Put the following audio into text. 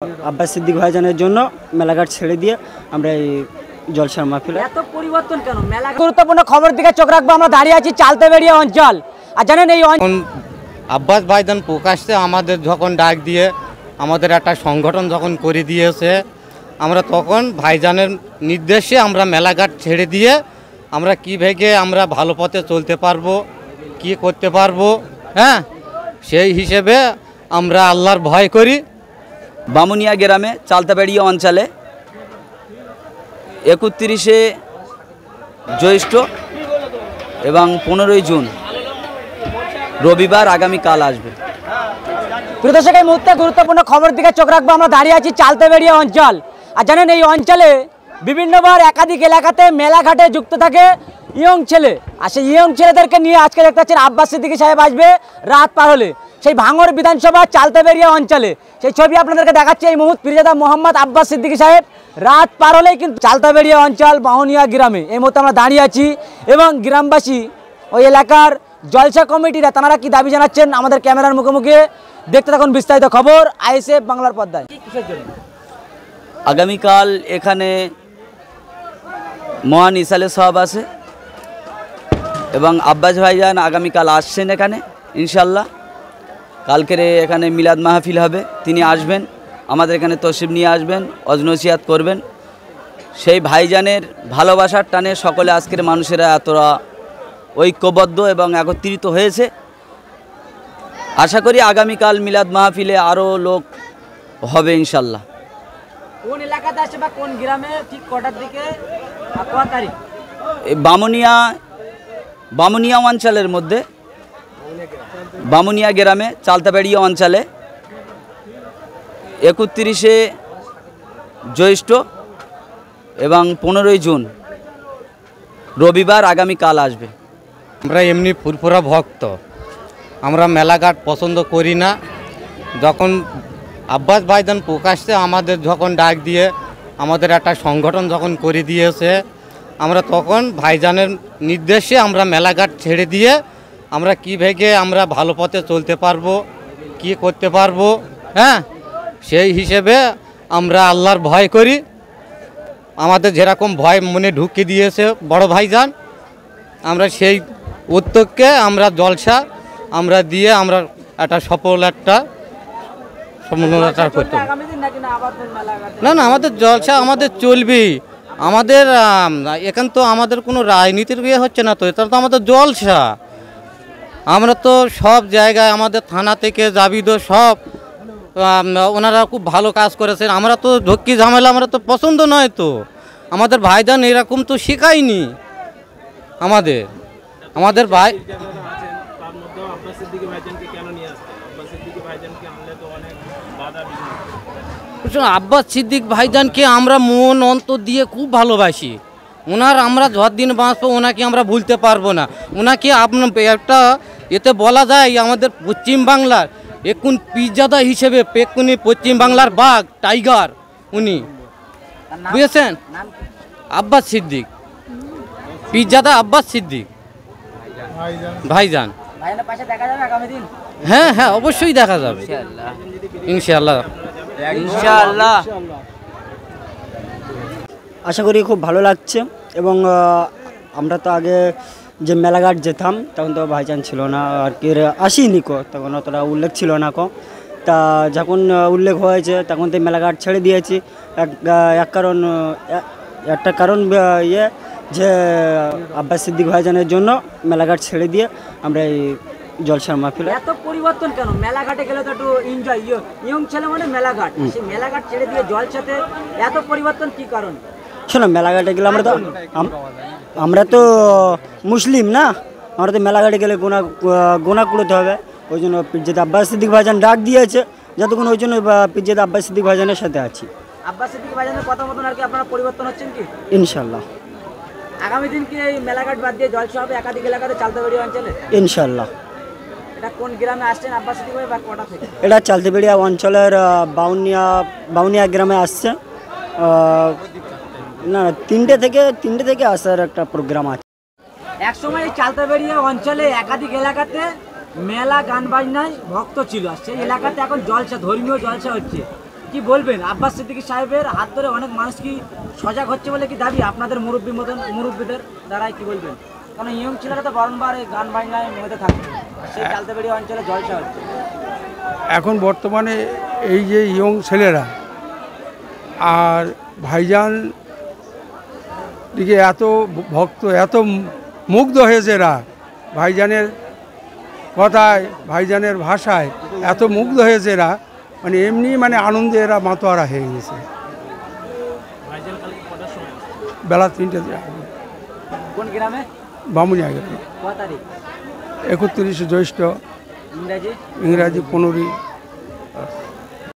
আব্বাস সিদ্দিক ভাইজানের জন্য মেলাঘাট ছেড়ে দিয়ে আমরা এই জলসার মাহফিলে এত পরিবর্তন কেন? মেলা গুরুত্বপূর্ণ খবর দিকে চোখ রাখবো। আমরা দাঁড়িয়ে আছি চালতেবেড়িয়া অঞ্চল। আর জানেন এই আব্বাস ভাইজান প্রকাশ্যে আমাদের যখন ডাক দিয়ে আমাদের একটা সংগঠন যখন করে দিয়েছে, আমরা তখন ভাইজানের নির্দেশে আমরা মেলাঘাট ছেড়ে দিয়ে আমরা কীভাবে আমরা ভালো পথে চলতে পারবো, কি করতে পারবো, হ্যাঁ সেই হিসেবে আমরা আল্লাহর ভয় করি। বামুনিয়া গ্রামে চালতাবেড়িয়া অঞ্চলে 31শে জ্যৈষ্ঠ এবং 15ই জুন রবিবার আগামীকাল আসবে। প্রিয় দর্শক, এই মুহূর্তে গুরুত্বপূর্ণ খবর দিকে চোখ রাখবো। আমরা দাঁড়িয়ে আছি চালতেবেড়িয়া অঞ্চল। আর জানেন এই অঞ্চলে বিভিন্নবার একাধিক এলাকাতে মেলাঘাটে যুক্ত থাকে ইয়ং ছেলে। আর সেই ইয়ং ছেলেদেরকে নিয়ে আজকে দেখতে পাচ্ছেন আব্বাস সিদ্দিকী সাহেব আসবে রাত পার হলে সেই ভাঙড় বিধানসভা চালতেবেড়িয়া অঞ্চলে। সেই ছবি আপনাদেরকে দেখাচ্ছে এই মুহূর্তে পীরজাদা মোহাম্মদ আব্বাস সিদ্দিকী সাহেব রাত পার হলেই কিন্তু চালতেবেড়িয়া অঞ্চল বামুনিয়া গ্রামে এই মুহূর্তে আমরা দাঁড়িয়ে আছি। এবং গ্রামবাসী ওই এলাকার জলসা কমিটিরা তারা কি দাবি জানাচ্ছেন আমাদের ক্যামেরার মুখোমুখি দেখতে থাকুন বিস্তারিত খবর আইএসএফ বাংলার পর্দায়। আগামীকাল এখানে মহান ইসালে সাহেব আছে এবং আব্বাস ভাইজান আগামীকাল আসছেন এখানে ইনশাল্লাহ। কালকের এখানে মিলাদ মাহফিল হবে, তিনি আসবেন, আমাদের এখানে তশরিফ নিয়ে আসবেন, অজনসিয়াত করবেন। সেই ভাইজানের ভালোবাসার টানে সকলে আজকের মানুষেরা এতটা ঐক্যবদ্ধ এবং একত্রিত হয়েছে। আশা করি আগামীকাল মিলাদ মাহফিলে আরও লোক হবে ইনশাল্লাহ। কোন এলাকাতে আসে বা কোন গ্রামে, ঠিক কটার দিকে, কত তারিখ? বামুনিয়া অঞ্চলের মধ্যে বামুনিয়া গ্রামে চালতাবেড়িয়া অঞ্চলে 31শে জ্যৈষ্ঠ এবং 15ই জুন রবিবার আগামীকাল আসবে। আমরা এমনি ফুরফুরা ভক্ত, আমরা মেলাঘাট পছন্দ করি না। যখন আব্বাস ভাইজান প্রকাশ্যে আমাদের যখন ডাক দিয়ে আমাদের একটা সংগঠন যখন করে দিয়েছে, আমরা তখন ভাইজানের নির্দেশে আমরা মেলাঘাট ছেড়ে দিয়ে আমরা কীভাবে আমরা ভালো পথে চলতে পারবো, কি করতে পারবো, হ্যাঁ সেই হিসেবে আমরা আল্লাহর ভয় করি। আমাদের যেরকম ভয় মনে ঢুকিয়ে দিয়েছে বড় ভাইজান, আমরা সেই উদ্যোগকে আমরা জলসা আমরা দিয়ে আমরা একটা সফল একটা সম্মাননা করতে। না না, আমাদের জলসা আমাদের চলবেই। আমাদের এখান তো আমাদের কোনো রাজনীতির বিয়ে হচ্ছে না, তো এটা তো আমাদের জলসা। আমরা তো সব জায়গায় আমাদের থানা থেকে জাবিদ সব ওনারা খুব ভালো কাজ করেছেন। আমরা তো ঝক্কি ঝামেলা আমরা তো পছন্দ নয়, তো আমাদের ভাইজান এরকম তো শেখায়নি আমাদের ভাই। আব্বাস সিদ্দিক ভাইজানকে আমরা মন অন্তর দিয়ে খুব ভালোবাসি। ওনার আমরা যতদিন বাঁচবো ওনাকে আমরা ভুলতে পারবো না। ওনাকে আপনার একটা এতে বলা যায় আমাদের পশ্চিম বাংলার এখন পীরজাদা হিসেবে পেকুনি পশ্চিম বাংলার বাঘ টাইগার উনি, বুঝেছেন? আব্বাস সিদ্দিক, পীরজাদা আব্বাস সিদ্দিক ভাইজান। হ্যাঁ হ্যাঁ, অবশ্যই দেখা যাবে ইনশাআল্লাহ। আশা করি খুব ভালো লাগছে। এবং আমরা তো আগে যে মেলাঘাট যেতাম তখন তো ভাইজান ছিল না আর কি, আসিনি কো, তখন অতটা উল্লেখ ছিল না কো। তা যখন উল্লেখ হয়েছে তখন তো মেলাঘাট ছেড়ে দিয়েছি। একটা কারণ ইয়ে যে আব্বাস সিদ্দিক ভাইজানের জন্য মেলাঘাট ছেড়ে দিয়ে আমরা এই জলসার মাহফিলে। এত পরিবর্তন কেন? মেলাঘাটে গেলে তো একটু এনজয়, ইয়ং ছেলে মানে মেলাঘাট, সেই মেলাঘাট ছেড়ে দিয়ে জলসাতে এত পরিবর্তন কি কারণ? শোনো, মেলাঘাটে গেলে আমরা তো মুসলিম না, আমরা তো মেলাঘাটে গেলে গোনা কুড়োতে হবে। ওই জন্য পীরজাদা আব্বাস সিদ্দিক ভাইজান ডাক দিয়েছে যতক্ষণ, ওই জন্য পীরজাদা আব্বাস সিদ্দিক ভাইজানের সাথে আছি। আব্বাস সিদ্দিক ভাইজানের কথা মতন আর কি আপনারা পরিবর্তন হচ্ছেন কি ইনশাল্লাহ? আগামী দিন কি এই মেলাঘাট বাদ দিয়ে জলসা হবে একাধিক এলাকাতে চালতেবেড়িয়া অঞ্চলে ইনশাল্লাহ? এটা কোন গ্রামে আসছেন আব্বাস সিদ্দিক ভাই বা কটা থেকে? এটা চালতেবেড়িয়া অঞ্চলের বাউনিয়া গ্রামে আসছে। না, তিনটে থেকে আসার একটা প্রোগ্রাম আছে। একসময় এই চালতেবেড়িয়া অঞ্চলে একাধিক এলাকাতে মেলা গান বাজনায় ভক্ত ছিল, আর সেই এলাকাতে এখন জলসা, ধর্মীয় জলসা হচ্ছে। কি বলবেন আব্বাস সিদ্দিকী সাহেবের হাত ধরে অনেক মানুষ কি সজাগ হচ্ছে বলে কি দাবি আপনাদের মুরব্বী মতন মুরব্বীদের দ্বারাই কি বলবেন? কারণ ইয়ং ছেলেরা তো বারংবার এই গান বাজনায় মধ্যে থাকে, সেই চালতেবেড়িয়া অঞ্চলে জলসা হচ্ছে। এখন বর্তমানে এই যে ইয়ং ছেলেরা আর ভাইজান দিকে এত ভক্ত, এত মুগ্ধ হয়েছে এরা ভাইজানের কথায়, ভাইজানের ভাষায় এত মুগ্ধ হয়েছে এরা, মানে এমনি মানে আনন্দে এরা মাতোয়ারা হয়ে গেছে। বেলা 3টে কোন গ্রামে? বামুনিয়া গ্রামে। কত তারিখ? 31 জ্যৈষ্ঠ, ইংরাজি ইংরাজি 15